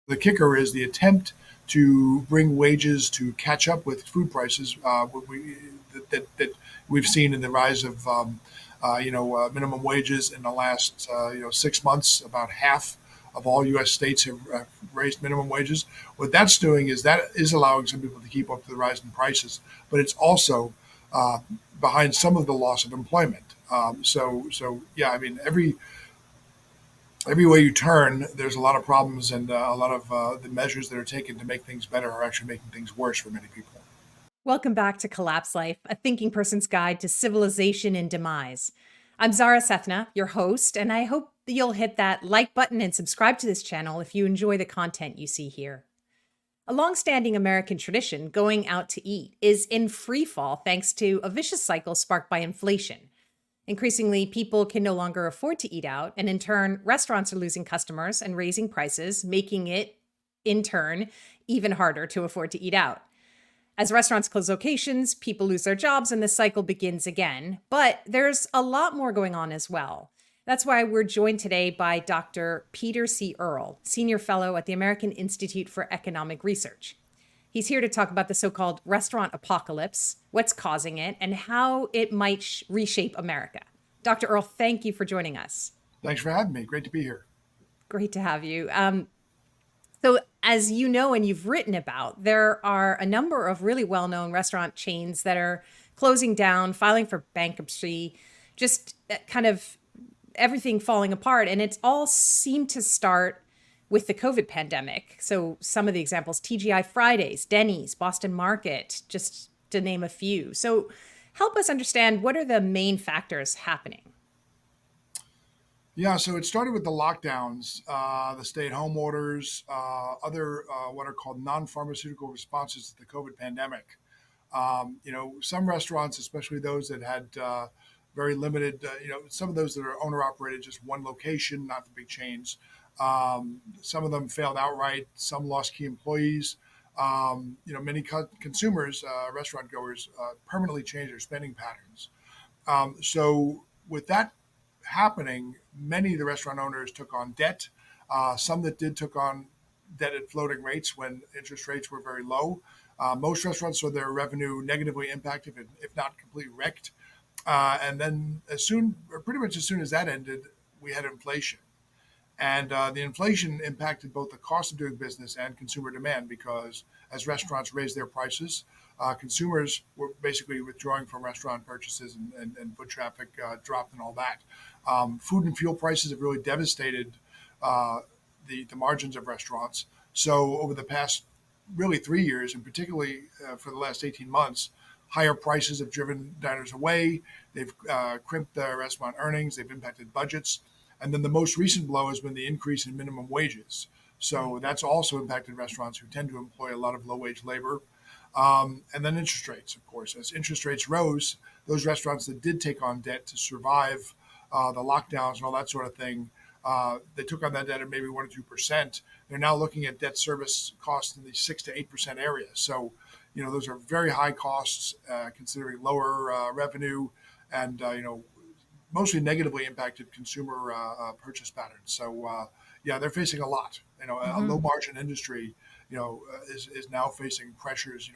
The kicker is the attempt to bring wages to catch up with food prices that we've seen in the rise of minimum wages in the last 6 months. About half of all U.S. states have raised minimum wages. What that's doing is that is allowing some people to keep up to the rise in prices, but it's also behind some of the loss of employment. So yeah, I mean every way you turn, there's a lot of problems, and a lot of the measures that are taken to make things better are actually making things worse for many people. Welcome back to Collapse Life, a thinking person's guide to civilization and demise. I'm Zahra Sethna, your host, and I hope that you'll hit that like button and subscribe to this channel if you enjoy the content you see here. A longstanding American tradition, going out to eat, is in free fall thanks to a vicious cycle sparked by inflation. Increasingly, people can no longer afford to eat out, and in turn, restaurants are losing customers and raising prices, making it, in turn, even harder to afford to eat out. As restaurants close locations, people lose their jobs, and the cycle begins again. But there's a lot more going on as well. That's why we're joined today by Dr. Peter C. Earle, Senior Fellow at the American Institute for Economic Research. He's here to talk about the so-called restaurant apocalypse, what's causing it, and how it might reshape America. Dr. Earle, thank you for joining us. Thanks for having me. Great to be here. Great to have you. So as you know, and you've written about, there are a number of really well-known restaurant chains that are closing down, filing for bankruptcy, just kind of everything falling apart. And it's all seemed to start with the COVID pandemic. So some of the examples, TGI Fridays, Denny's, Boston Market, just to name a few. So help us understand, what are the main factors happening? Yeah, so it started with the lockdowns, the stay-at-home orders, other what are called non-pharmaceutical responses to the COVID pandemic. Some restaurants, especially those that had very limited, some of those that are owner-operated, just one location, not the big chains. Some of them failed outright. Some lost key employees. Many consumers, restaurant goers, permanently changed their spending patterns. So with that happening, many of the restaurant owners took on debt. Some that did took on debt at floating rates when interest rates were very low. Most restaurants saw their revenue negatively impacted, if not completely wrecked. And then pretty much as soon as that ended, we had inflation. And the inflation impacted both the cost of doing business and consumer demand, because as restaurants raised their prices, consumers were basically withdrawing from restaurant purchases, and foot traffic dropped and all that. Food and fuel prices have really devastated the margins of restaurants. So over the past really 3 years, and particularly for the last 18 months, higher prices have driven diners away. They've crimped their restaurant earnings. They've impacted budgets. And then the most recent blow has been the increase in minimum wages. So that's also impacted restaurants who tend to employ a lot of low-wage labor. And then interest rates, of course. As interest rates rose, those restaurants that did take on debt to survive the lockdowns and all that sort of thing, they took on that debt at maybe 1 or 2%. They're now looking at debt service costs in the 6 to 8% area. So, those are very high costs, considering lower revenue, and mostly negatively impacted consumer purchase patterns. So, yeah, they're facing a lot. A low margin industry, is now facing pressures,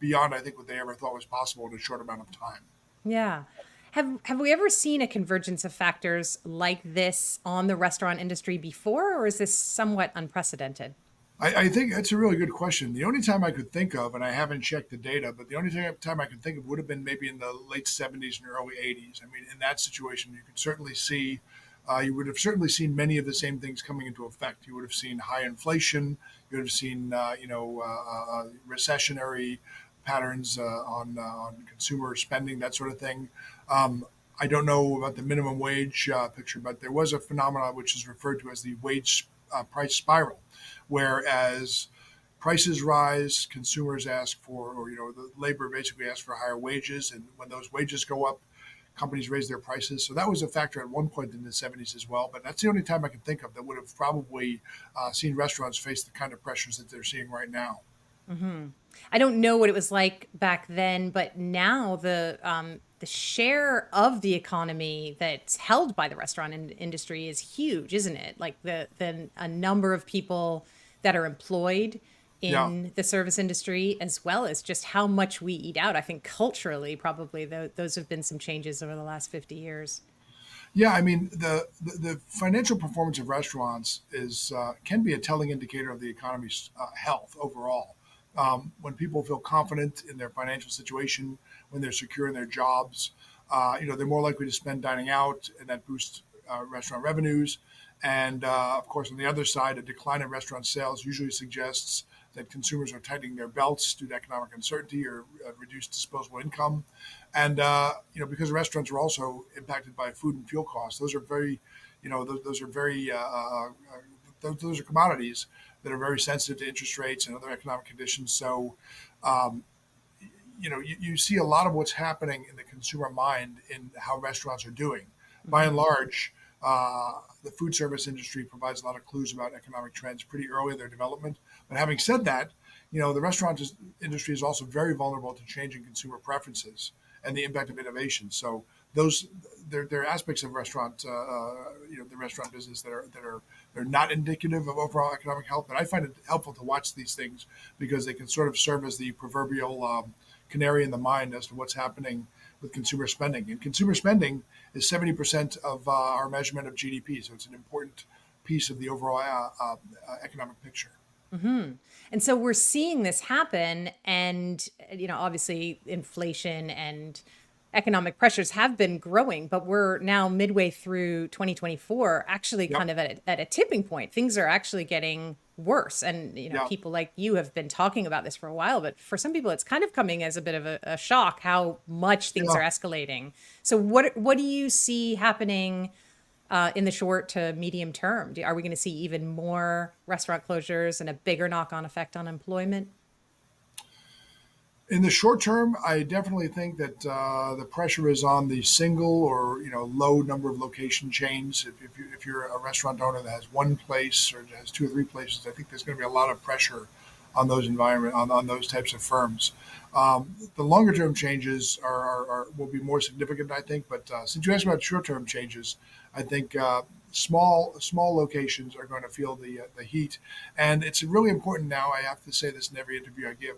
beyond, I think, what they ever thought was possible in a short amount of time. Yeah. Have we ever seen a convergence of factors like this on the restaurant industry before, or is this somewhat unprecedented? I think that's a really good question. The only time I could think of, and I haven't checked the data, but the only time I could think of would have been maybe in the late 70s and early 80s. I mean, in that situation, you would have certainly seen many of the same things coming into effect. You would have seen high inflation. You would have seen, recessionary patterns on consumer spending, that sort of thing. I don't know about the minimum wage picture, but there was a phenomenon which is referred to as the wage price spiral, whereas prices rise, consumers ask for, or the labor basically asks for higher wages, and when those wages go up, companies raise their prices. So that was a factor at one point in the 70s as well. But that's the only time I can think of that would have probably seen restaurants face the kind of pressures that they're seeing right now. I don't know what it was like back then, but now the share of the economy that's held by the restaurant industry is huge, isn't it? Like the a number of people that are employed Yeah. in the service industry, as well as just how much we eat out. I think culturally, probably those have been some changes over the last 50 years. Yeah, I mean the financial performance of restaurants is can be a telling indicator of the economy's health overall. When people feel confident in their financial situation, when they're secure in their jobs, they're more likely to spend dining out, and that boosts restaurant revenues. And of course, on the other side, a decline in restaurant sales usually suggests that consumers are tightening their belts due to economic uncertainty or reduced disposable income. And because restaurants are also impacted by food and fuel costs, those are very, those are very, those are commodities that are very sensitive to interest rates and other economic conditions. So, um, you see a lot of what's happening in the consumer mind in how restaurants are doing. By and Hmm. large, the food service industry provides a lot of clues about economic trends pretty early in their development. But having said that, the industry is also very vulnerable to changing consumer preferences and the impact of innovation. So those there are aspects of the restaurant business that are they're not indicative of overall economic health. But I find it helpful to watch these things because they can sort of serve as the proverbial canary in the mine as to what's happening with consumer spending. And consumer spending is 70% of our measurement of GDP. So it's an important piece of the overall economic picture. Hmm. And so we're seeing this happen, and obviously, inflation and economic pressures have been growing, but we're now midway through 2024, actually Yep. kind of at a tipping point. Things are actually getting worse, and Yeah. people like you have been talking about this for a while, but for some people, it's kind of coming as a bit of a shock how much things Yeah. are escalating. So, what do you see happening? In the short to medium term? Are we going to see even more restaurant closures and a bigger knock on effect on employment? In the short term, I definitely think that the pressure is on the single or low number of location chains. If you're a restaurant owner that has one place or has two or three places, I think there's going to be a lot of pressure on those on those types of firms. The longer term changes will be more significant, I think. But since you asked about short term changes, I think small locations are going to feel the heat, and it's really important now. I have to say this in every interview I give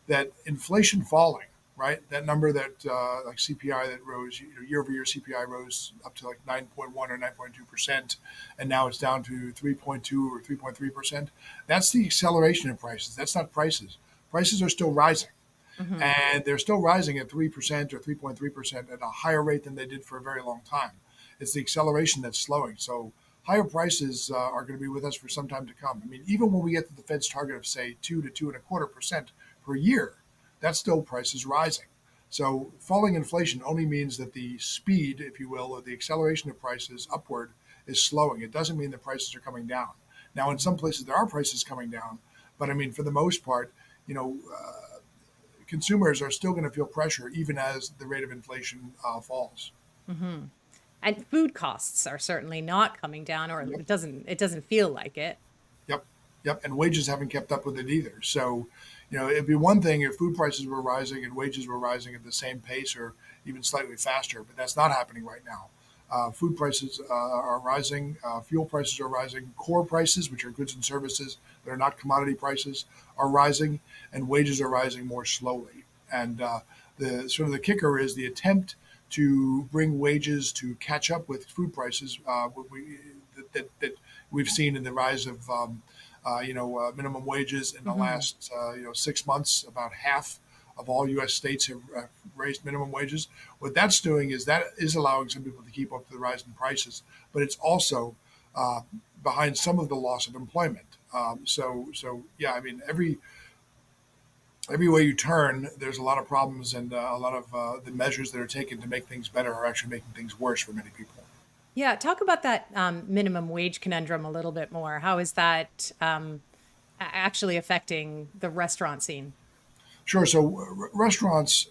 that inflation falling, right? That number that like CPI that rose, year over year CPI rose up to like 9.1 or 9.2%, and now it's down to 3.2 or 3.3%. That's the acceleration in prices. That's not prices. Prices are still rising, Hmm. and they're still rising at 3% or 3.3% at a higher rate than they did for a very long time. It's the acceleration that's slowing. So higher prices are going to be with us for some time to come. I mean, even when we get to the Fed's target of say 2 to 2.25% per year, that's still prices rising. So falling inflation only means that the speed, if you will, or the acceleration of prices upward is slowing. It doesn't mean the prices are coming down. Now, in some places there are prices coming down, but I mean, for the most part, you know, consumers are still going to feel pressure even as the rate of inflation falls. Hmm. And food costs are certainly not coming down, or Yep. it doesn't feel like it. Yep. Yep. And wages haven't kept up with it either. So, it'd be one thing if food prices were rising and wages were rising at the same pace or even slightly faster, but that's not happening right now. Food prices are rising, fuel prices are rising, core prices, which are goods and services that are not commodity prices, are rising, and wages are rising more slowly. And the sort of the kicker is the attempt to bring wages to catch up with food prices. That we've seen in the rise of minimum wages in the Hmm. last 6 months. About half of all U.S. states have raised minimum wages. What that's doing is that is allowing some people to keep up with the rise in prices, but it's also uh, behind some of the loss of employment. So yeah, I mean every way you turn, there's a lot of problems, and a lot of the measures that are taken to make things better are actually making things worse for many people. Yeah, talk about that minimum wage conundrum a little bit more. How is that actually affecting the restaurant scene? Sure. So restaurants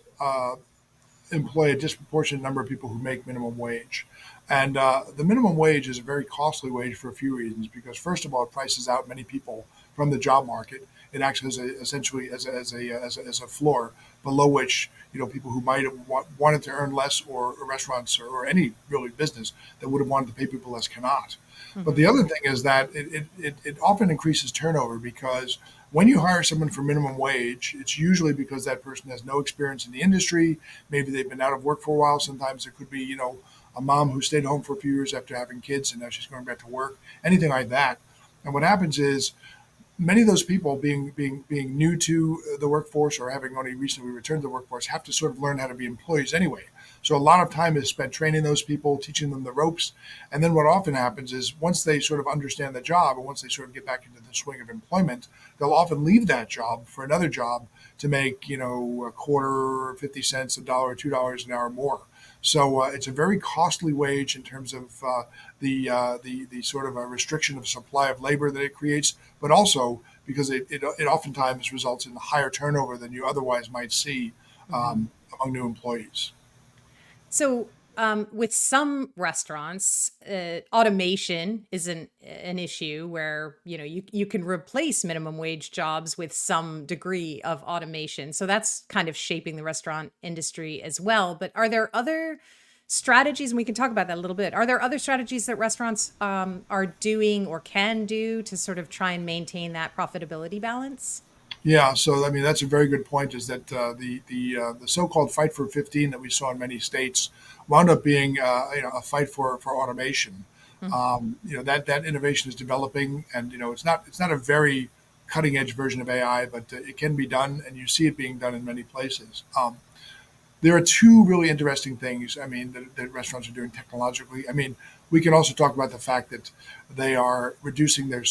employ a disproportionate number of people who make minimum wage. And the minimum wage is a very costly wage for a few reasons. Because, first of all, it prices out many people from the job market. It acts as essentially as a floor below which people who might have wanted to earn less, or restaurants, or any really business that would have wanted to pay people less, cannot. But the Hmm. other thing is that it often increases turnover, because when you hire someone for minimum wage, it's usually because that person has no experience in the industry. Maybe they've been out of work for a while. Sometimes it could be, a mom who stayed home for a few years after having kids and now she's going back to work, anything like that. And what happens is many of those people being new to the workforce, or having only recently returned to the workforce, have to sort of learn how to be employees anyway. So a lot of time is spent training those people, teaching them the ropes. And then what often happens is, once they sort of understand the job, and once they sort of get back into the swing of employment, they'll often leave that job for another job to make, a quarter, 50 cents, a dollar, $2 an hour more. So it's a very costly wage in terms of the sort of a restriction of supply of labor that it creates, but also because it oftentimes results in higher turnover than you otherwise might see Hmm. among new employees. So, with some restaurants, automation is an issue where you can replace minimum wage jobs with some degree of automation. So that's kind of shaping the restaurant industry as well. But are there other strategies, and we can talk about that a little bit? Are there other strategies that restaurants are doing or can do to sort of try and maintain that profitability balance? Yeah, so I mean that's a very good point. Is that the so-called fight for 15 that we saw in many states wound up being a fight for automation. Mm. That innovation is developing, and it's not a very cutting edge version of AI, but it can be done, and you see it being done in many places. There are two really interesting things, I mean, that restaurants are doing technologically. I mean, we can also talk about the fact that they are reducing their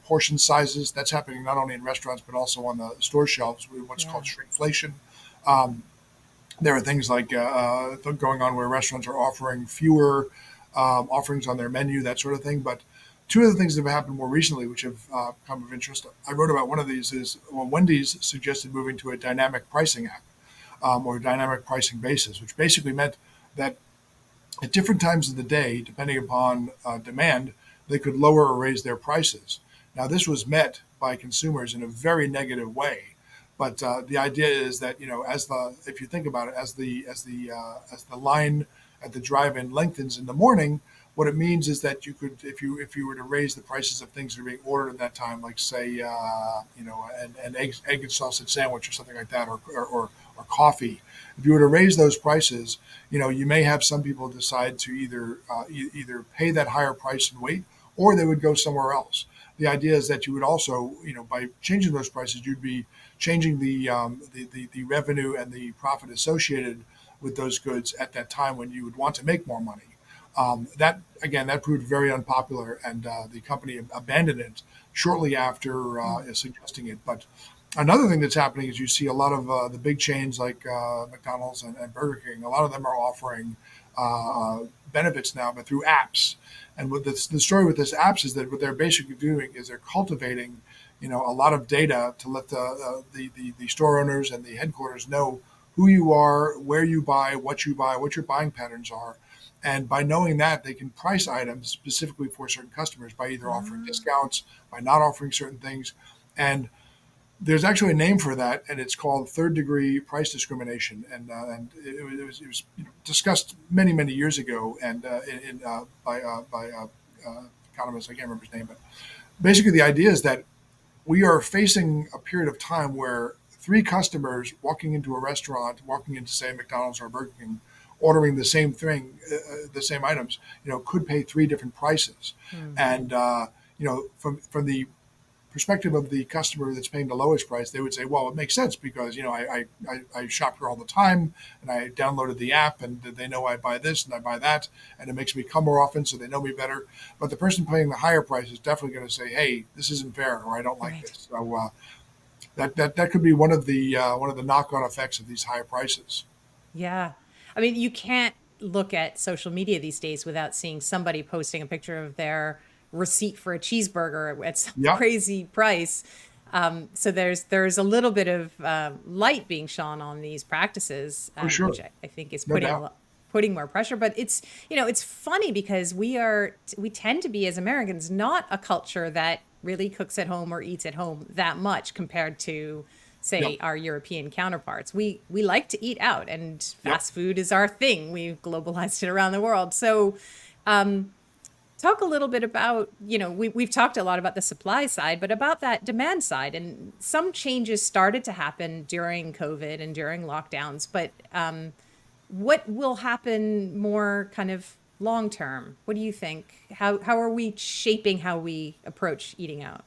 portion sizes. That's happening not only in restaurants but also on the store shelves with what's called Yeah. shrinkflation. Um, there are things like going on where restaurants are offering fewer offerings on their menu, that sort of thing. But two of the things that have happened more recently, which have come of interest, I wrote about one of these, is, well, Wendy's suggested moving to a dynamic pricing app, or dynamic pricing basis, which basically meant that at different times of the day, depending upon demand, they could lower or raise their prices. Now, this was met by consumers in a very negative way, but the idea is that, if you think about it, as the line at the drive-in lengthens in the morning, what it means is that you could, if you were to raise the prices of things that are being ordered at that time, like, say, an egg and sausage sandwich or something like that, or coffee. If you were to raise those prices, you may have some people decide to either pay that higher price and wait, or they would go somewhere else. The idea is that you would also, by changing those prices, you'd be changing the revenue and the profit associated with those goods at that time when you would want to make more money. That proved very unpopular, and the company abandoned it shortly after Mm. suggesting it. But another thing that's happening is you see a lot of the big chains like McDonald's and Burger King. A lot of them are offering benefits now, but through apps. And what the story with this apps is that what they're basically doing is they're cultivating, a lot of data to let the store owners and the headquarters know who you are, where you buy, what your buying patterns are. And by knowing that, they can price items specifically for certain customers by either offering Ah, discounts, by not offering certain things. And there's actually a name for that, and it's called third degree price discrimination. And it was discussed many years ago, and by economist. I can't remember his name, but basically the idea is that we are facing a period of time where three customers walking into a restaurant, walking into, say, McDonald's or Burger King, ordering the same thing, the same items, could pay three different prices. mm. And from the perspective of the customer that's paying the lowest price, they would say, well, it makes sense because I shop here all the time, and I downloaded the app, and they know I buy this and I buy that, and it makes me come more often, so they know me better. But the person paying the higher price is definitely going to say, hey, this isn't fair, or I don't like Right. this. So that could be one of the knock-on effects of these higher prices. Yeah. I mean, you can't look at social media these days without seeing somebody posting a picture of their receipt for a cheeseburger at some Yeah, crazy price. So there's a little bit of light being shone on these practices, for which sure, I think is no putting doubt. putting more pressure. But it's funny because we tend to be, as Americans, not a culture that really cooks at home or eats at home that much compared to, say, Yep. our European counterparts. We like to eat out, and Yep. fast food is our thing. We've globalized it around the world. So talk a little bit about, we've talked a lot about the supply side, but about that demand side. And some changes started to happen during COVID and during lockdowns, but what will happen more kind of long term? What do you think? How are we shaping how we approach eating out?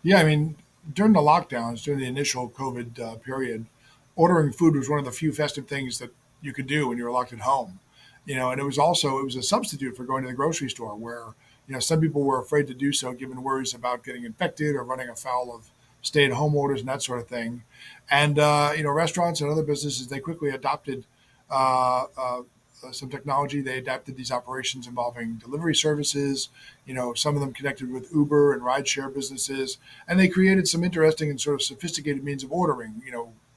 Yeah, I mean, during the lockdowns, during the initial COVID period, ordering food was one of the few festive things that you could do when you were locked at home. And it was a substitute for going to the grocery store, where some people were afraid to do so given worries about getting infected or running afoul of stay-at-home orders and that sort of thing. And restaurants and other businesses, they quickly adopted uh, uh, some technology. They adapted these operations involving delivery services, some of them connected with Uber and rideshare businesses, and they created some interesting and sort of sophisticated means of ordering,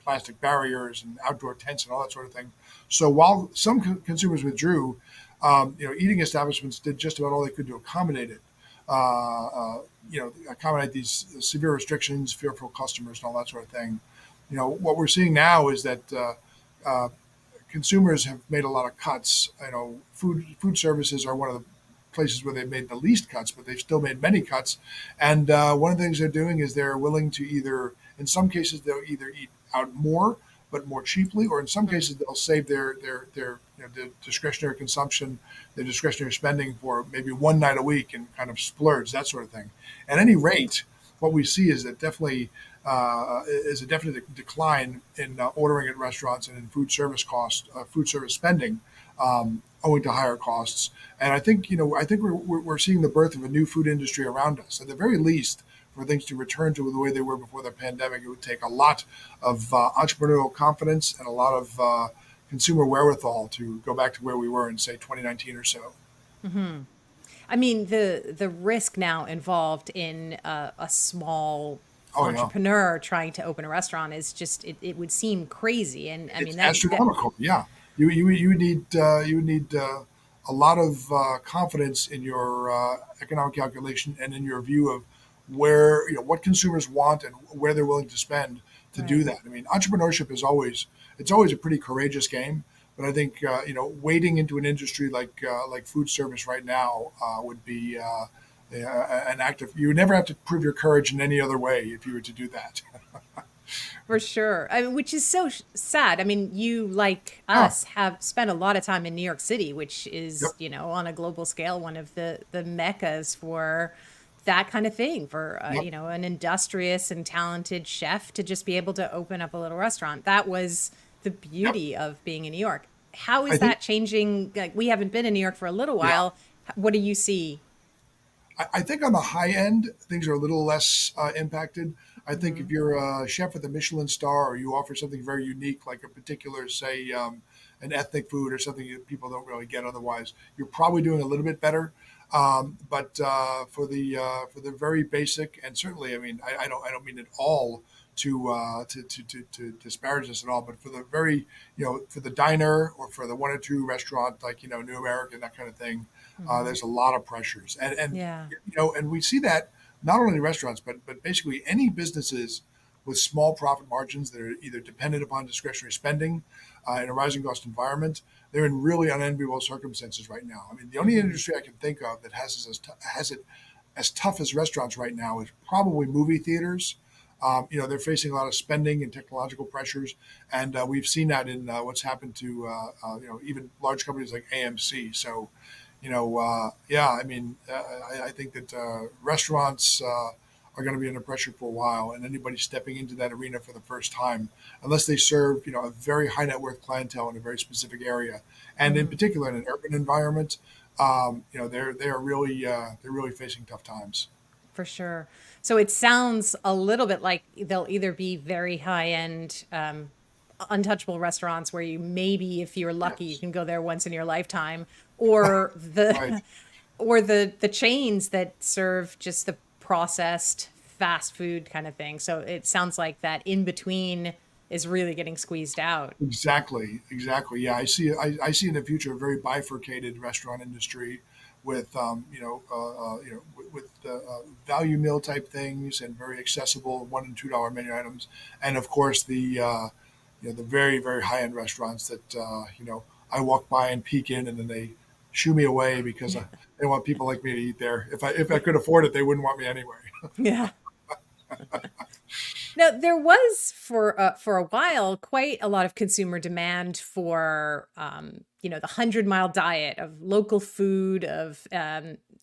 plastic barriers and outdoor tents and all that sort of thing. So while some consumers withdrew, eating establishments did just about all they could to accommodate it. Accommodate these severe restrictions, fearful customers, and all that sort of thing. What we're seeing now is that uh, consumers have made a lot of cuts. Food services are one of the places where they've made the least cuts, but they've still made many cuts. And one of the things they're doing is they're willing to in some cases, they'll either eat out more, but more cheaply, or in some cases, they'll save their discretionary consumption, their discretionary spending for maybe one night a week and kind of splurge, that sort of thing. At any rate, what we see is a definite decline in ordering at restaurants and in food service spending, owing to higher costs. And I think we're seeing the birth of a new food industry around us. At the very least, for things to return to the way they were before the pandemic, it would take a lot of entrepreneurial confidence and a lot of consumer wherewithal to go back to where we were in, say, 2019 or so. I mean, the risk now involved in a small Oh yeah, entrepreneur trying to open a restaurant is just it would seem crazy. And I mean it's that astronomical. Yeah, you would need a lot of confidence in your economic calculation and in your view of where what consumers want and where they're willing to spend to do right. that. I mean, entrepreneurship is always a pretty courageous game, but I think wading into an industry like food service right now would be an act of you would never have to prove your courage in any other way if you were to do that. For sure. I mean, which is so sad. I mean, you, like Yeah. us, have spent a lot of time in New York City, which Yep. is, on a global scale, one of the meccas for that kind of thing, for, Yep. an industrious and talented chef to just be able to open up a little restaurant. That was the Yep. beauty of being in New York. How I is think that changing? Like, we haven't been in New York for a little yeah. while. What do you see? I think on the high end, things are a little less impacted. I think Hmm. if you're a chef with a Michelin star or you offer something very unique, like a particular, say, an ethnic food or something that people don't really get otherwise, you're probably doing a little bit better. But for the very basic, and certainly, I mean, I don't mean at all to disparage this at all, but for the very, for the diner or for the one or two restaurant like New American, that kind of thing, Hmm. there's a lot of pressures, Yeah. and we see that not only in restaurants, but basically any businesses with small profit margins that are either dependent upon discretionary spending in a rising cost environment. They're in really unenviable circumstances right now. I mean, the only Hmm. industry I can think of that has it as tough as restaurants right now is probably movie theaters. They're facing a lot of spending and technological pressures, and we've seen that in what's happened to even large companies like AMC. So, yeah, I mean, I think that restaurants are going to be under pressure for a while, and anybody stepping into that arena for the first time, unless they serve a very high net worth clientele in a very specific area, and in Hmm. particular in an urban environment, they're really facing tough times. For sure. So it sounds a little bit like they'll either be very high end, untouchable restaurants where you maybe, if you're lucky, you Yes, can go there once in your lifetime, or right. the or the chains that serve just the processed fast food kind of thing. So it sounds like that in between is really getting squeezed out. Exactly, exactly. Yeah, I see in the future a very bifurcated restaurant industry with with value meal type things and very accessible $1 and $2 menu items, and of course the very very high end restaurants that I walk by and peek in, and then they shoo me away because they want people like me to eat there. If I could afford it, they wouldn't want me anyway. Yeah. Now, there was for a while quite a lot of consumer demand for the 100-mile diet of local food, of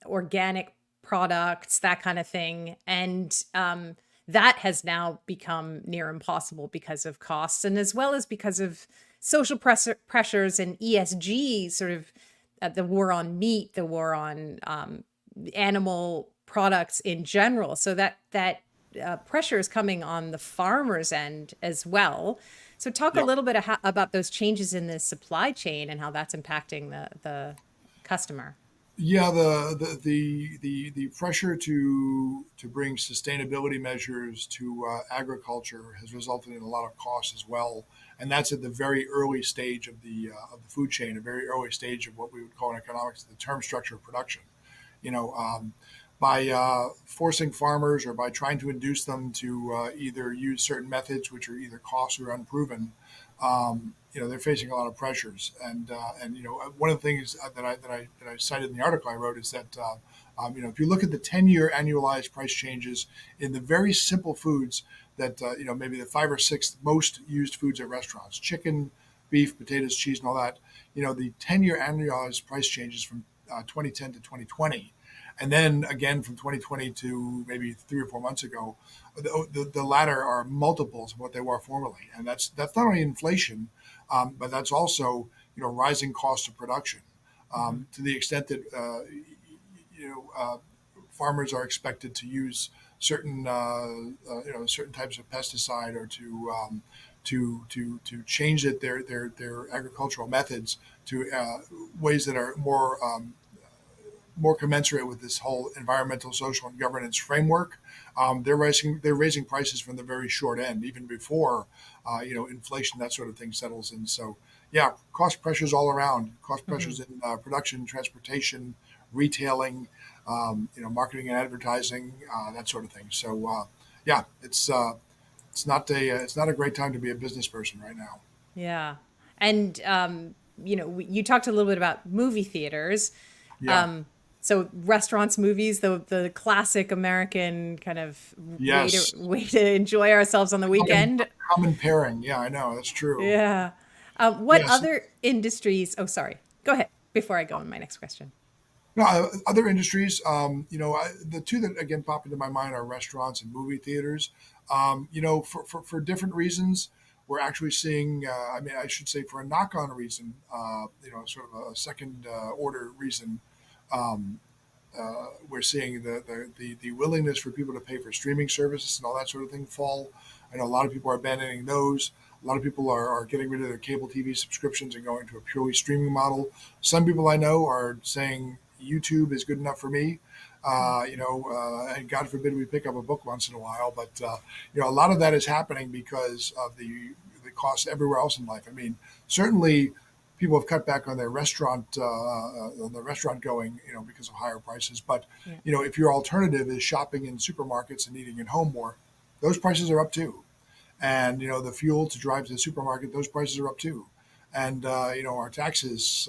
organic products, that kind of thing, and that has now become near impossible because of costs, and as well as because of social pressures and ESG, sort of the war on meat, the war on animal products in general. So that pressure is coming on the farmer's end as well. So talk a Yep. little bit about those changes in the supply chain and how that's impacting the customer. Yeah, the pressure to bring sustainability measures to agriculture has resulted in a lot of costs as well, and that's at the very early stage of the food chain, a very early stage of what we would call in economics the term structure of production. You know, by forcing farmers or by trying to induce them to either use certain methods which are either costly or unproven, they're facing a lot of pressures. And one of the things that I cited in the article I wrote is that if you look at the 10-year annualized price changes in the very simple foods that maybe the 5 or 6 most used foods at restaurants, chicken, beef, potatoes, cheese, and all that, the 10-year annualized price changes from 2010 to 2020, and then again from 2020 to maybe 3 or 4 months ago, the latter are multiples of what they were formerly, and that's not only inflation, but that's also rising costs of production, Hmm. to the extent that you know farmers are expected to use certain types of pesticide, or to change their agricultural methods to ways that are more commensurate with this whole environmental, social, and governance framework. They're raising prices from the very short end, even before inflation, that sort of thing settles in. So yeah, cost pressures all around. Cost Hmm. pressures in production, transportation, retailing, marketing and advertising, that sort of thing. So yeah, it's not a great time to be a business person right now. Yeah. And, you talked a little bit about movie theaters. Yeah. Um, so restaurants, movies, the classic American kind of Yes. way to enjoy ourselves on the Common, weekend. common pairing. Yeah, I know that's true. Yeah. What Yes. other industries? Oh, sorry. Go ahead before I go on my next question. No, other industries, the two that again pop into my mind are restaurants and movie theaters. For different reasons, we're actually seeing, I should say for a knock on reason, sort of a second order reason, um, we're seeing the willingness for people to pay for streaming services and all that sort of thing fall. I know a lot of people are abandoning those. A lot of people are getting rid of their cable TV subscriptions and going to a purely streaming model. Some people I know are saying YouTube is good enough for me. And God forbid we pick up a book once in a while, but a lot of that is happening because of the costs everywhere else in life. I mean, certainly people have cut back on the restaurant going, because of higher prices. But Yeah. if your alternative is shopping in supermarkets and eating at home more, those prices are up too. And the fuel to drive to the supermarket, those prices are up too. And our taxes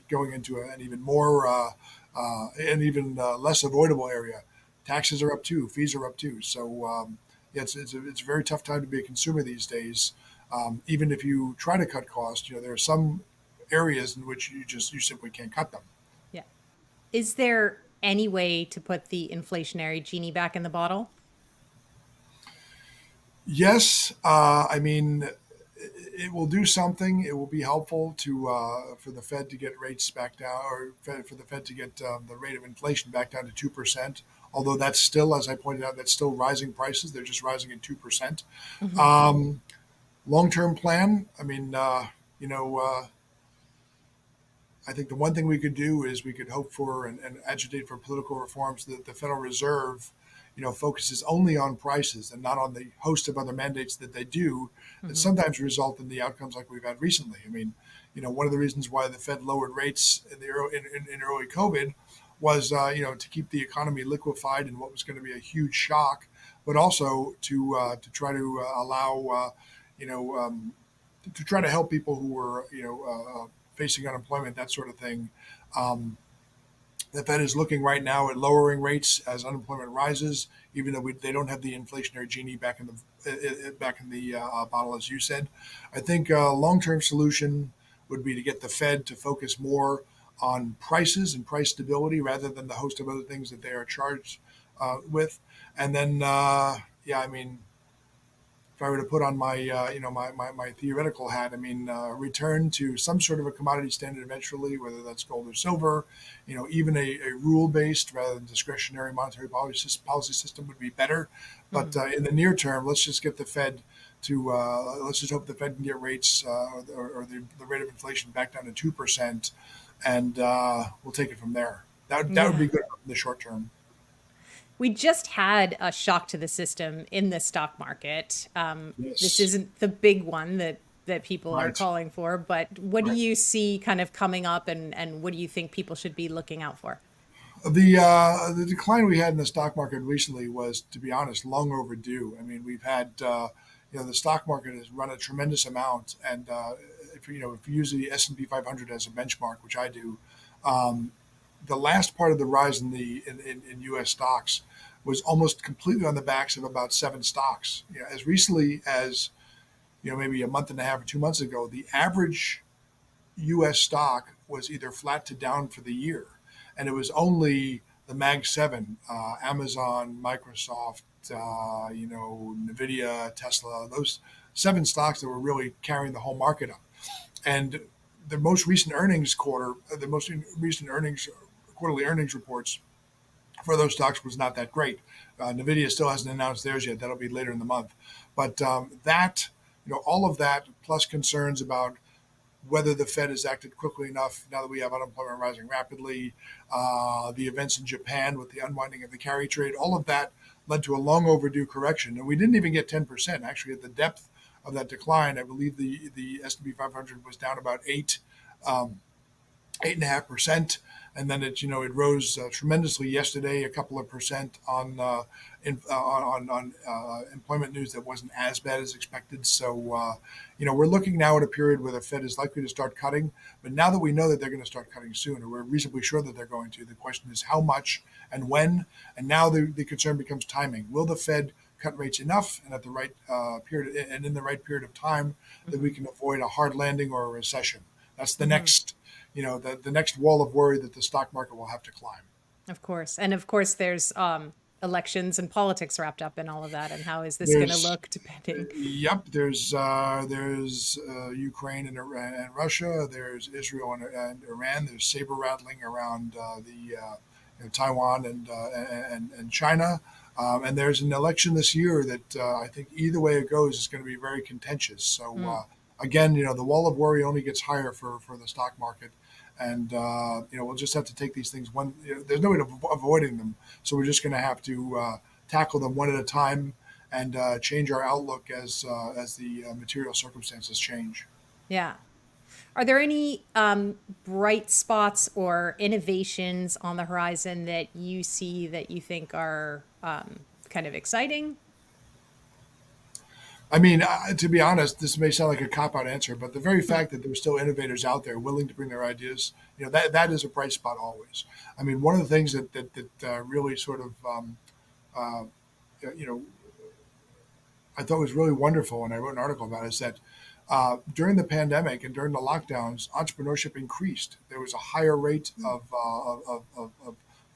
going into an even more and even less avoidable area, taxes are up too, fees are up too. So yeah, it's a very tough time to be a consumer these days. Even if you try to cut costs, there are some areas in which you simply can't cut them. Yeah. Is there any way to put the inflationary genie back in the bottle? Yes, I mean it will do something. It will be helpful to for the Fed to get rates back down, or for the Fed to get the rate of inflation back down to 2%. Although that's still, as I pointed out, that's still rising prices. They're just rising at 2%. Hmm. Um, Long-term plan. I mean, you know, I think the one thing we could do is we could hope for and agitate for political reforms that the Federal Reserve, focuses only on prices and not on the host of other mandates that they do, that Hmm. sometimes result in the outcomes like we've had recently. I mean, one of the reasons why the Fed lowered rates in the early, in early COVID was to keep the economy liquefied in what was going to be a huge shock, but also to try to allow you know to try to help people who were facing unemployment, that sort of thing. Um, the Fed is looking right now at lowering rates as unemployment rises, even though they don't have the inflationary genie back in the bottle, as you said. I think a long-term solution would be to get the Fed to focus more on prices and price stability rather than the host of other things that they are charged with. And then, yeah, I mean, if I were to put on my my theoretical hat, I mean, return to some sort of a commodity standard eventually, whether that's gold or silver, even a rule based rather than discretionary monetary policy system would be better. But Mhm. in the near term, let's just get the Fed to let's just hope the Fed can get rates or the rate of inflation back down to 2%, and we'll take it from there. That would Yeah. be good in the short term. We just had a shock to the system in the stock market. This Yes. isn't the big one that people are Right. calling for, but what do Right. you see kind of coming up, and what do you think people should be looking out for? The decline we had in the stock market recently was, to be honest, long overdue. I mean, we've had the stock market has run a tremendous amount, and if you use the S&P 500 as a benchmark, which I do, um, the last part of the rise in U.S. stocks was almost completely on the backs of about seven stocks. As recently as maybe a month and a half or 2 months ago, the average U.S. stock was either flat to down for the year, and it was only the Mag Seven, Amazon, Microsoft, Nvidia, Tesla, those seven stocks that were really carrying the whole market up. And the most recent earnings quarterly earnings reports for those stocks was not that great. Nvidia still hasn't announced theirs yet. That'll be later in the month. But all of that plus concerns about whether the Fed has acted quickly enough now that we have unemployment rising rapidly, the events in Japan with the unwinding of the carry trade, all of that led to a long overdue correction. And we didn't even get 10%. Actually, at the depth of that decline, I believe the S&P 500 was down about 8.5%, and then it rose tremendously yesterday, a couple of percent on employment news that wasn't as bad as expected. So we're looking now at a period where the Fed is likely to start cutting. But now that we know that they're going to start cutting soon, or we're reasonably sure that they're going to, the question is how much and when. And now the concern becomes timing. Will the Fed cut rates enough and at the right period and in the right period of time that we Hmm. can avoid a hard landing or a recession? That's the Hmm. next the next wall of worry that the stock market will have to climb. Of course, and of course, there's elections and politics wrapped up in all of that, and how is this going to There's look depending? Yep. There's Ukraine and Russia. There's Israel and Iran. There's saber rattling around the Taiwan and China. And there's an election this year that I think either way it goes is going to be very contentious. So Mm. again, the wall of worry only gets higher for the stock market, and we'll just have to take these things one. There's no way of avoiding them, so we're just going to have to tackle them one at a time and change our outlook as the material circumstances change. Yeah. Are there any bright spots or innovations on the horizon that you see that you think are kind of exciting? I mean, to be honest, this may sound like a cop out answer, but the very Hmm. fact that there's still innovators out there willing to bring their ideas, that is a bright spot always. I mean, one of the things that really sort of uh, you know I thought was really wonderful, and I wrote an article about it, is that during the pandemic and during the lockdowns, entrepreneurship increased. There was a higher rate of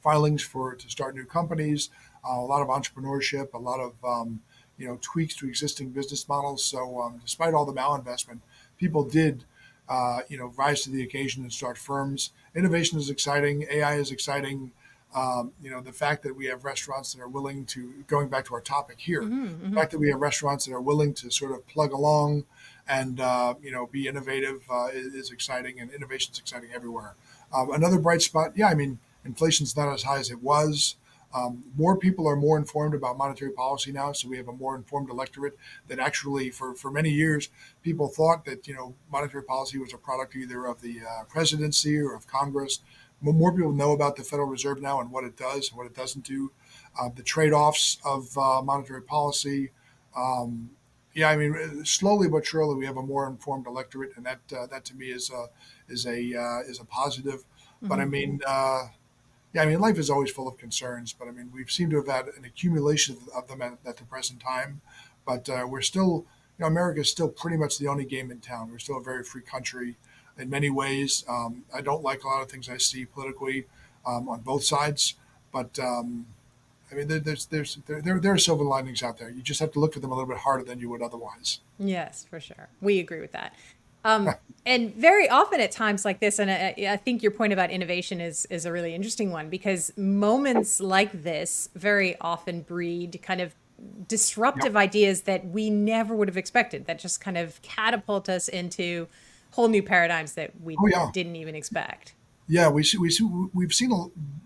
filings to start new companies, a lot of entrepreneurship, a lot of tweaks to existing business models. So despite all the malinvestment, people did rise to the occasion and start firms. Innovation is exciting. AI is exciting. The fact that we have restaurants that are willing to, going back to our topic here, Hmm. the Hmm. fact that we have restaurants that are willing to sort of plug along and be innovative is exciting, and innovation is exciting everywhere. Another bright spot, yeah, I mean, inflation's not as high as it was. More people are more informed about monetary policy now, so we have a more informed electorate that actually, for many years, people thought that monetary policy was a product either of the presidency or of Congress. more people know about the Federal Reserve now and what it does and what it doesn't do, the trade-offs of monetary policy. Um, yeah, I mean, slowly but surely, we have a more informed electorate, and that to me is a positive. But I Mhm. mean, yeah, I mean, life is always full of concerns, but I mean, we've seemed to have had an accumulation of them at the present time. But we're still, America is still pretty much the only game in town. We're still a very free country in many ways. I don't like a lot of things I see politically on both sides, but I mean, there are silver linings out there. You just have to look for them a little bit harder than you would otherwise. Yes, for sure. We agree with that. And very often at times like this, and I think your point about innovation is a really interesting one because moments like this very often breed kind of Yeah. disruptive ideas that we never would have expected, that just kind of catapult us into whole new paradigms that we Oh yeah. didn't even expect. Yeah, we've seen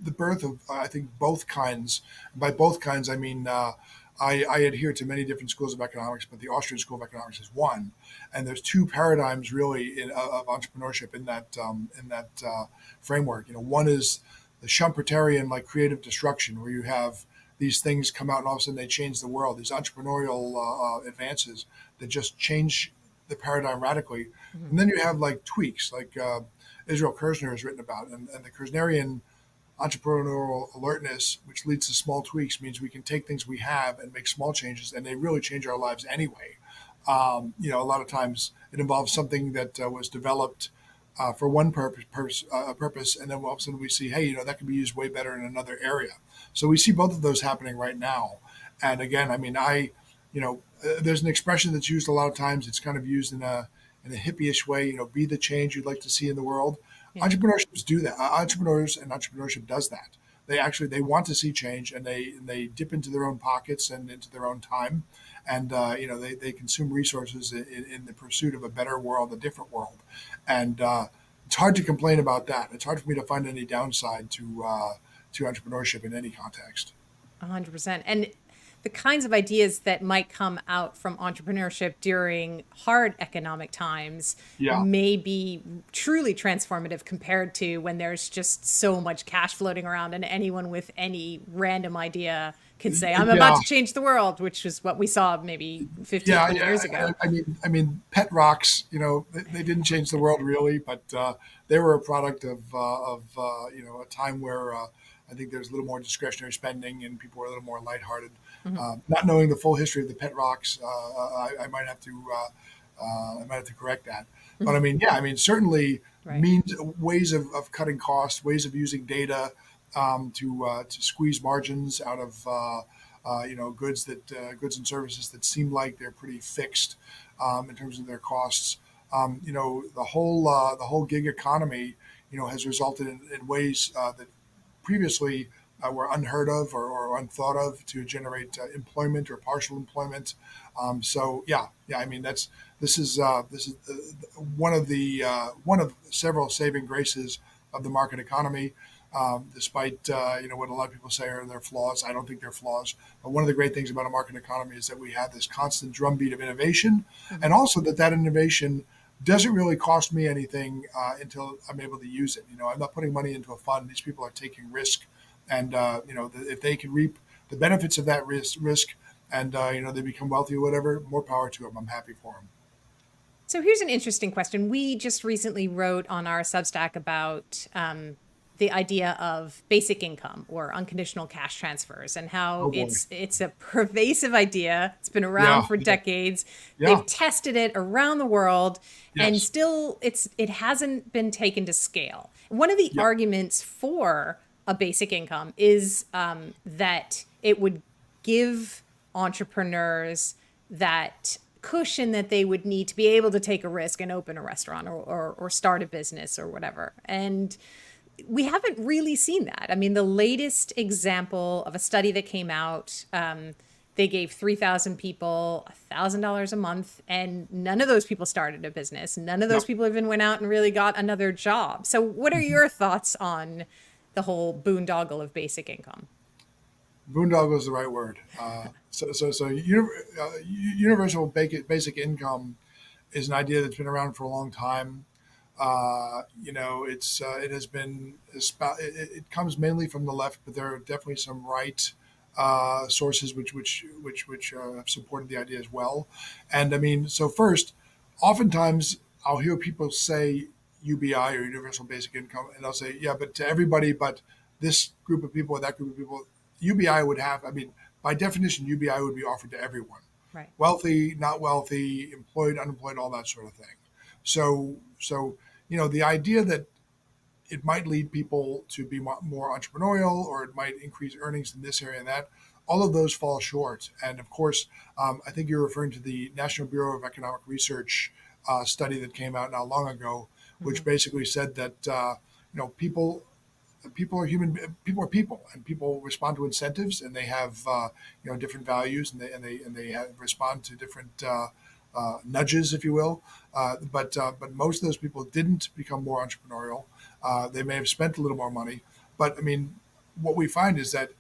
the birth of I think both kinds. By both kinds, I mean I adhere to many different schools of economics, but the Austrian School of Economics is one. And there's two paradigms really of entrepreneurship in that framework. One is the Schumpeterian like creative destruction, where you have these things come out and all of a sudden they change the world. These entrepreneurial advances that just change the paradigm radically. Mhm. And then you have like tweaks, like Israel Kirzner has written about. And the Kirzner entrepreneurial alertness, which leads to small tweaks, means we can take things we have and make small changes, and they really change our lives anyway. A lot of times it involves something that was developed for one purpose, and then all of a sudden we see, hey, that can be used way better in another area. So we see both of those happening right now. And again, I mean, there's an expression that's used a lot of times. It's kind of used in a hippie-ish way. Be the change you'd like to see in the world. Yeah. Entrepreneurships do that. Entrepreneurs and entrepreneurship does that. They want to see change, and they dip into their own pockets and into their own time, and they consume resources in the pursuit of a better world, a different world, and it's hard to complain about that. It's hard for me to find any downside to entrepreneurship in any context. 100%. And the kinds of ideas that might come out from entrepreneurship during hard economic times Yeah, may be truly transformative compared to when there's just so much cash floating around and anyone with any random idea can say, I'm about yeah, to change the world, which is what we saw maybe 15, yeah. 20 Yeah. years ago. I mean, pet rocks. They didn't change the world really, but they were a product of a time where I think there's a little more discretionary spending and people were a little more lighthearted. Mhm. Not knowing the full history of the pet rocks, I might have to correct that. But I Mhm. mean, yeah, I mean, certainly Right. means ways of cutting costs, ways of using data to squeeze margins out of goods and services that seem like they're pretty fixed in terms of their costs. The whole gig economy has resulted in ways that previously were unheard of or unthought of to generate employment or partial employment. So yeah. I mean, this is one of several saving graces of the market economy. Despite what a lot of people say are their flaws, I don't think they're flaws. But one of the great things about a market economy is that we have this constant drumbeat of innovation, and Mhm. also that innovation doesn't really cost me anything until I'm able to use it. I'm not putting money into a fund. These people are taking risk, and if they can reap the benefits of that risk, and they become wealthy or whatever, more power to them. I'm happy for them. So here's an interesting question. We just recently wrote on our Substack about the idea of basic income or unconditional cash transfers and how Oh boy, it's a pervasive idea. It's been around yeah, for yeah, decades. yeah, They've tested it around the world, and yes, still it hasn't been taken to scale. One of the yeah, arguments for a basic income is that it would give entrepreneurs that cushion that they would need to be able to take a risk and open a restaurant or start a business or whatever. And we haven't really seen that. I mean, the latest example of a study that came out, they gave 3,000 people $1,000 a month, and none of those people started a business. None of those yep. people even went out and really got another job. So, what are Mhm. your thoughts on the whole boondoggle of basic income? Boondoggle is the right word. Universal basic income is an idea that's been around for a long time. It has been it comes mainly from the left, but there are definitely some right sources which have supported the idea as well. And I mean, so first, oftentimes I'll hear people say UBI or universal basic income, and I'll say, yeah, but to everybody, but this group of people or that group of people, UBI would have. I mean, by definition, UBI would be offered to everyone, Right. wealthy, not wealthy, employed, unemployed, all that sort of thing. So the idea that it might lead people to be more entrepreneurial or it might increase earnings in this area and that, all of those fall short. And of course, I think you're referring to the National Bureau of Economic Research study that came out not long ago, Hmm. which basically said that people are human. People are people, and people respond to incentives, and they have different values, and they respond to different nudges, if you will. But most of those people didn't become more entrepreneurial. They may have spent a little more money, but I mean, what we find is that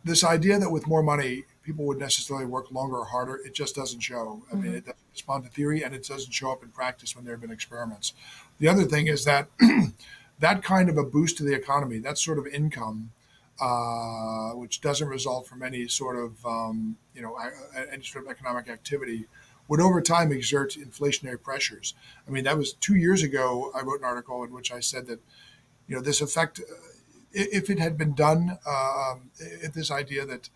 this idea that with more money people would necessarily work longer or harder, it just doesn't show. I mean, Hmm. it doesn't respond to theory, and it doesn't show up in practice when there have been experiments. The other thing is that that kind of a boost to the economy, that sort of income, which doesn't result from any sort of any sort of economic activity, would over time exert inflationary pressures. I mean, that was 2 years ago. I wrote an article in which I said that this effect, if it had been done, if this idea that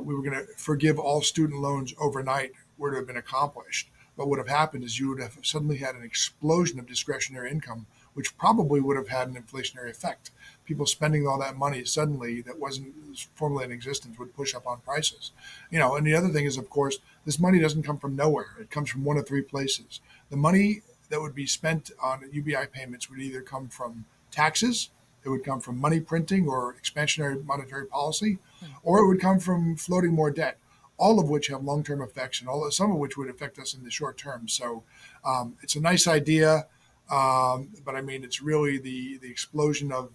we were going to forgive all student loans overnight were to have been accomplished, what would have happened is you would have suddenly had an explosion of discretionary income, which probably would have had an inflationary effect. People spending all that money suddenly that wasn't formerly in existence would push up on prices. And the other thing is, of course, this money doesn't come from nowhere. It comes from one of three places. The money that would be spent on UBI payments would either come from taxes, it would come from money printing or expansionary monetary policy, or it would come from floating more debt, all of which have long-term effects, and some of which would affect us in the short term. So it's a nice idea, but I mean, it's really the explosion of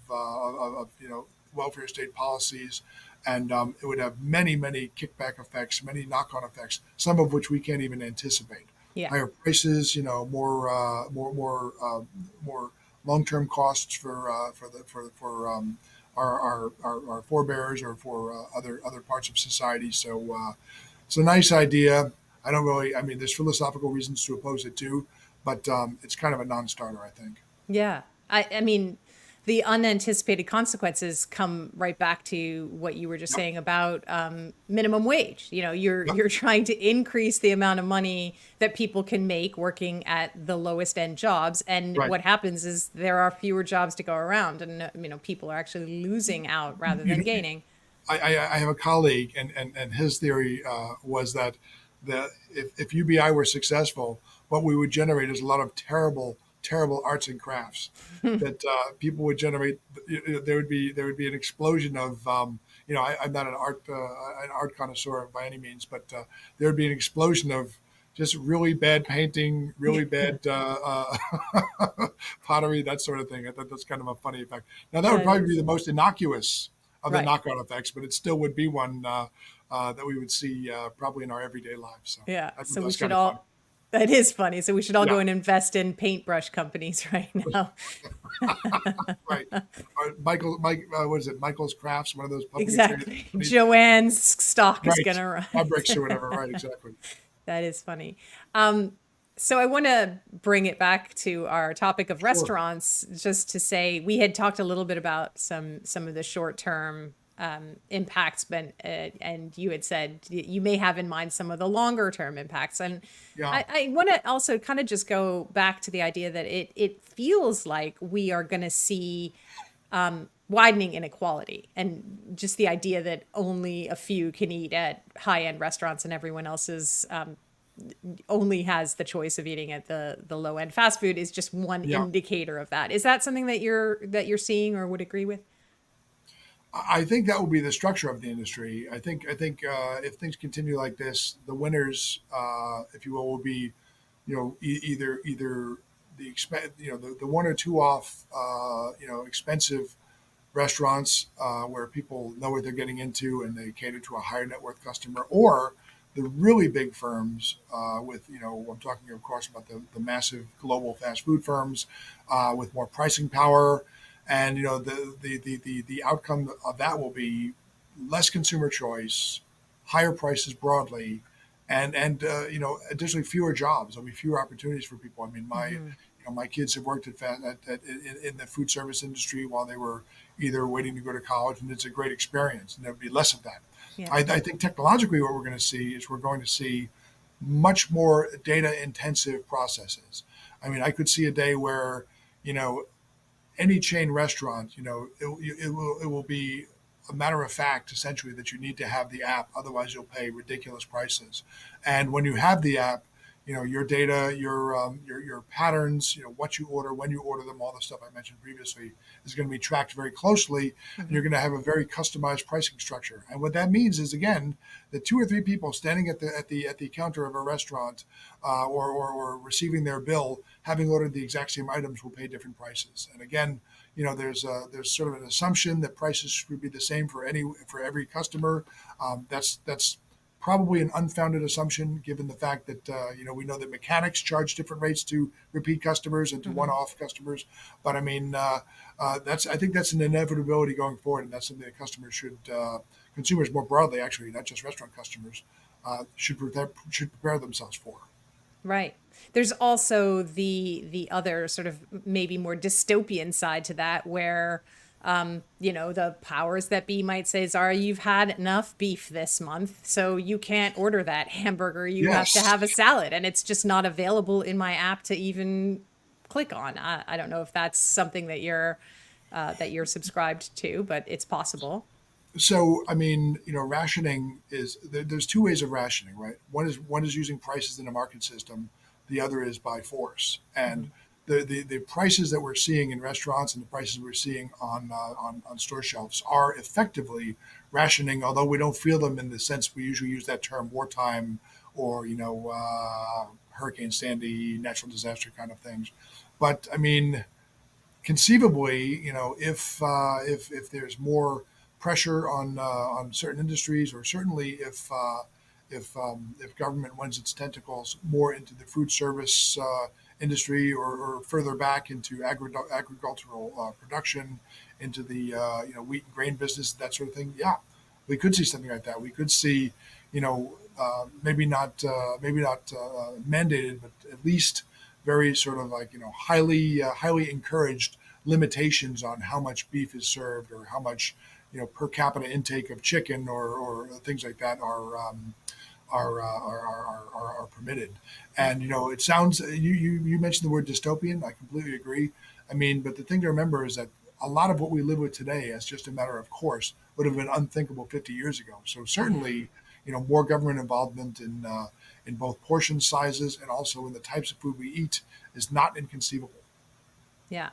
welfare state policies, and it would have many kickback effects, many knock-on effects, some of which we can't even anticipate. Yeah. Higher prices, more long-term costs for our forebears or for other parts of society. So it's a nice idea. I don't really. I mean, there's philosophical reasons to oppose it too, but it's kind of a non-starter, I think. Yeah. I mean, the unanticipated consequences come right back to what you were just Yep. saying about minimum wage. You're Yep. you're trying to increase the amount of money that people can make working at the lowest end jobs, and Right. what happens is there are fewer jobs to go around, and people are actually losing out rather than You, gaining. I have a colleague, and his theory was that if UBI were successful, what we would generate is a lot of terrible arts and crafts that people would generate. There would be an explosion of I'm not an art connoisseur by any means, but there would be an explosion of just really bad painting, really bad pottery, that sort of thing. I thought that's kind of a funny effect. Now that would That probably be is the most innocuous of the right. knock-on effects, but it still would be one that we would see probably in our everyday lives. So Yeah. I thought So that we was should kind of fun. all. That is funny. So we should all Yeah, go and invest in paintbrush companies right now. right. Mike, what is it? Michael's Crafts, one of those publicly traded Exactly. companies. Joanne's stock is Right. gonna Fabrics or rise. whatever. Right. Exactly. That is funny. So I want to bring it back to our topic of Sure. restaurants, just to say we had talked a little bit about some of the short term impacts, but and you had said you may have in mind some of the longer term impacts, and Yeah. I want to also kind of just go back to the idea that it feels like we are going to see widening inequality, and just the idea that only a few can eat at high end restaurants and everyone else is only has the choice of eating at the low end fast food is just one Yeah. indicator of that. Is that something that you're seeing or would agree with? I think that will be the structure of the industry. I think if things continue like this, the winners, if you will be, either the one or two off, expensive restaurants where people know what they're getting into and they cater to a higher net worth customer, or the really big firms, with, I'm talking, of course, about the massive global fast food firms, with more pricing power, and the outcome of that will be less consumer choice, higher prices broadly, and additionally fewer jobs. There'll be fewer opportunities for people. I mean, Hmm. my kids have worked in the food service industry while they were either waiting to go to college, and it's a great experience, and there'll be less of that. Yeah. I think technologically, what we're going to see is we're going to see much more data intensive processes. I mean, I could see a day where, you know, any chain restaurant, it will be a matter of fact, essentially, that you need to have the app, otherwise you'll pay ridiculous prices. And when you have the app, your data, your patterns, what you order, when you order them, all the stuff I mentioned previously is going to be tracked very closely, and Hmm. you're going to have a very customized pricing structure. And what that means is, again, the two or three people standing at the counter of a restaurant, or receiving their bill, having ordered the exact same items, will pay different prices. And again, there's sort of an assumption that prices should be the same for every customer. That's probably an unfounded assumption, given the fact that we know that mechanics charge different rates to repeat customers and to Hmm. one-off customers. But I mean, I think that's an inevitability going forward, and that's something that consumers more broadly, actually, not just restaurant customers, should prepare themselves for. Right. There's also the other sort of maybe more dystopian side to that, where the powers that be might say, Zara, you've had enough beef this month, so you can't order that hamburger. You have to Yes. have a salad, and it's just not available in my app to even click on. I don't know if that's something that you're subscribed to, but it's possible. So, I mean, rationing there's two ways of rationing, right? One is using prices in a market system. The other is by force. And Hmm. the prices that we're seeing in restaurants and the prices we're seeing on store shelves are effectively rationing, although we don't feel them in the sense we usually use that term wartime, or Hurricane Sandy, natural disaster kind of things. But I mean, conceivably, if there's more pressure on certain industries, or certainly if government winds its tentacles more into the food service industry, or further back into agricultural production, into the wheat and grain business, that sort of thing, yeah, we could see something like that. We could see, maybe not mandated, but at least very sort of like, highly encouraged limitations on how much beef is served, or how much per capita intake of chicken, or things like that are permitted. Yeah. And it sounds, you mentioned the word dystopian. I completely agree. I mean, but the thing to remember is that a lot of what we live with today, as just a matter of course, would have been unthinkable 50 years ago. So Yeah. certainly, more government involvement in both portion sizes and also in the types of food we eat is not inconceivable. Yeah.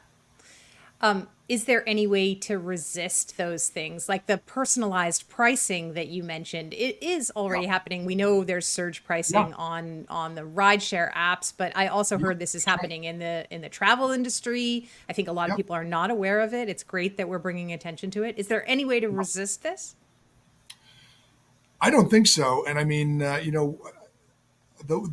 Is there any way to resist those things? Like the personalized pricing that you mentioned, it is Yeah, already happening. We know there's surge yeah, pricing on the rideshare apps, but I also yeah. heard this is That's right. happening in the travel industry. I think a lot of Yeah. people are not aware of it. It's great that we're bringing attention to it. Is there any way to resist this? I don't think so. And I mean, the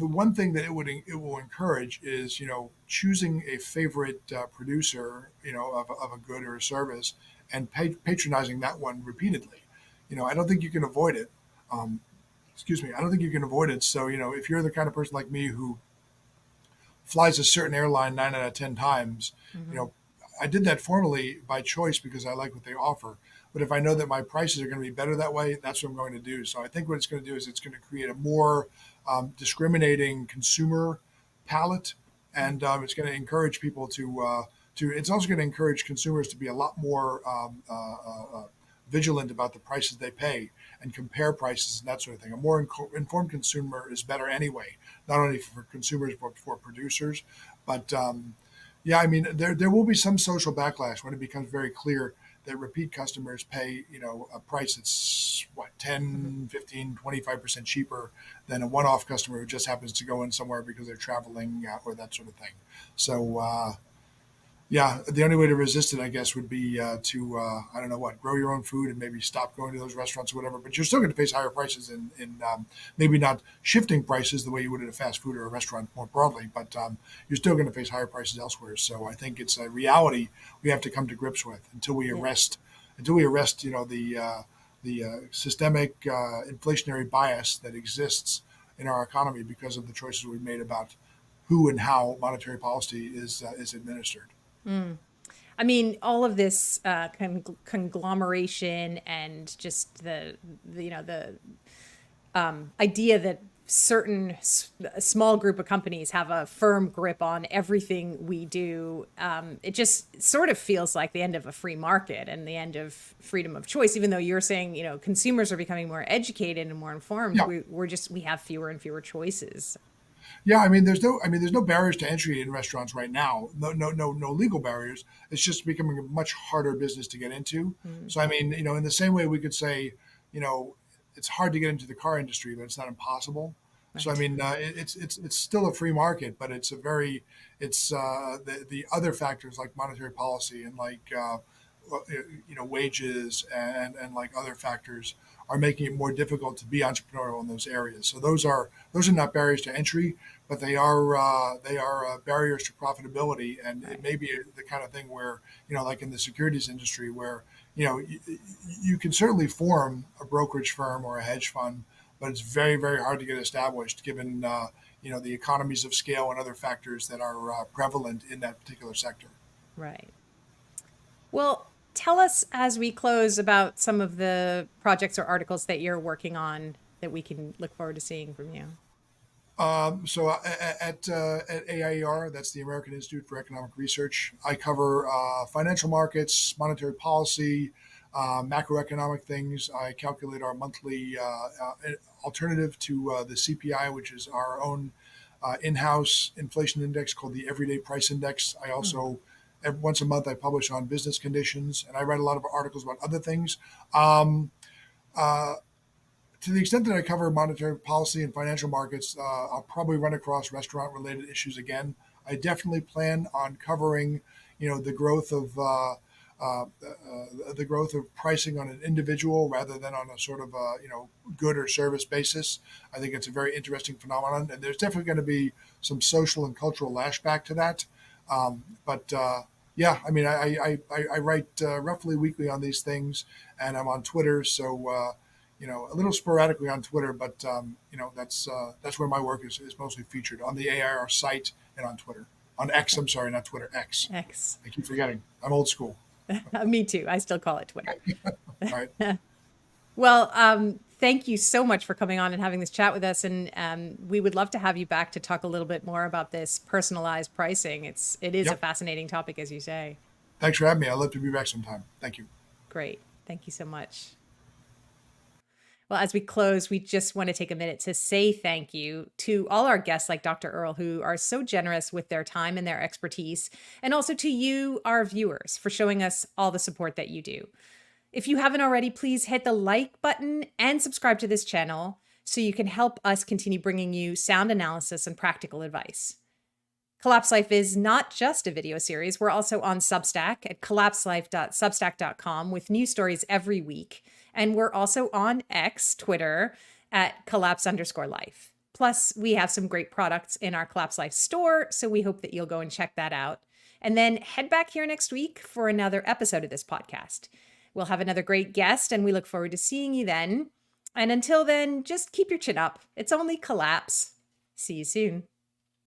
one thing that it will encourage is, choosing a favorite producer, of a good or a service, and patronizing that one repeatedly. I don't think you can avoid it. Um, excuse me. I don't think you can avoid it. So, if you're the kind of person like me who flies a certain airline 9 out of 10 times, you Hmm. know, I did that formally by choice because I like what they offer. But if I know that my prices are going to be better that way, that's what I'm going to do. So I think what it's going to do is it's going to create a more discriminating consumer palette, and it's going to encourage people to. It's also going to encourage consumers to be a lot more vigilant about the prices they pay, and compare prices and that sort of thing. A more informed consumer is better anyway, not only for consumers but for producers. But yeah, I mean, there will be some social backlash when it becomes very clear that repeat customers pay, a price that's what, Hmm. 10, 15, 25% cheaper than a one-off customer who just happens to go in somewhere because they're traveling, or that sort of thing. So Yeah, the only way to resist it, I guess, would be to I don't know what, grow your own food and maybe stop going to those restaurants or whatever. But you're still going to face higher prices, in maybe not shifting prices the way you would at a fast food or a restaurant more broadly, but you're still going to face higher prices elsewhere. So I think it's a reality we have to come to grips with Yeah. until we arrest, the systemic inflationary bias that exists in our economy because of the choices we've made about who and how monetary policy is administered. Mm. I mean, all of this conglomeration and just the idea that a small group of companies have a firm grip on everything we do, it just sort of feels like the end of a free market and the end of freedom of choice. Even though you're saying, consumers are becoming more educated and more informed, Yeah. we have fewer and fewer choices. Yeah, I mean, there's no barriers to entry in restaurants right now. No, no, no, no legal barriers. It's just becoming a much harder business to get into. Mm, So, I mean, in the same way we could say, you know, it's hard to get into the car industry, but it's not impossible. So, I right. mean, it's still a free market, but it's the other factors like monetary policy and like wages and like other factors are making it more difficult to be entrepreneurial in those areas. So those are not barriers to entry, but they are barriers to profitability, and it Right. may be the kind of thing where like in the securities industry, where you can certainly form a brokerage firm or a hedge fund, but it's very very hard to get established given the economies of scale and other factors that are prevalent in that particular sector. Right. Well, tell us as we close about some of the projects or articles that you're working on that we can look forward to seeing from you. At AIER, that's the American Institute for Economic Research, I cover financial markets, monetary policy, macroeconomic things. I calculate our monthly alternative to the CPI, which is our own in-house inflation index called the Everyday Price Index. I Hmm. also once a month I publish on business conditions, and I write a lot of articles about other things. Um, uh, to the extent that I cover monetary policy and financial markets, I'll probably run across restaurant-related issues again. I definitely plan on covering, the growth of the growth of pricing on an individual rather than on a sort of good or service basis. I think it's a very interesting phenomenon, and there's definitely going to be some social and cultural lashback to that. But yeah, I mean, I write roughly weekly on these things, and I'm on Twitter, so a little sporadically on Twitter, but that's where my work is mostly featured on the AIR site and on Twitter. On X, I'm sorry, not Twitter, X. X. I keep forgetting. I'm old school. Me too. I still call it Twitter. All right. Well, thank you so much for coming on and having this chat with us. And we would love to have you back to talk a little bit more about this personalized pricing. It is a Yep. fascinating topic, as you say. Thanks for having me. I'd love to be back sometime. Thank you. Great. Thank you so much. Well, as we close, we just want to take a minute to say thank you to all our guests like Dr. Earle, who are so generous with their time and their expertise, and also to you, our viewers, for showing us all the support that you do. If you haven't already, please hit the like button and subscribe to this channel so you can help us continue bringing you sound analysis and practical advice. Collapse Life is not just a video series. We're also on Substack at collapselife.substack.com with new stories every week. And we're also on X, Twitter, at collapse_life. Plus, we have some great products in our Collapse Life store, so we hope that you'll go and check that out. And then head back here next week for another episode of this podcast. We'll have another great guest, and we look forward to seeing you then. And until then, just keep your chin up. It's only collapse. See you soon.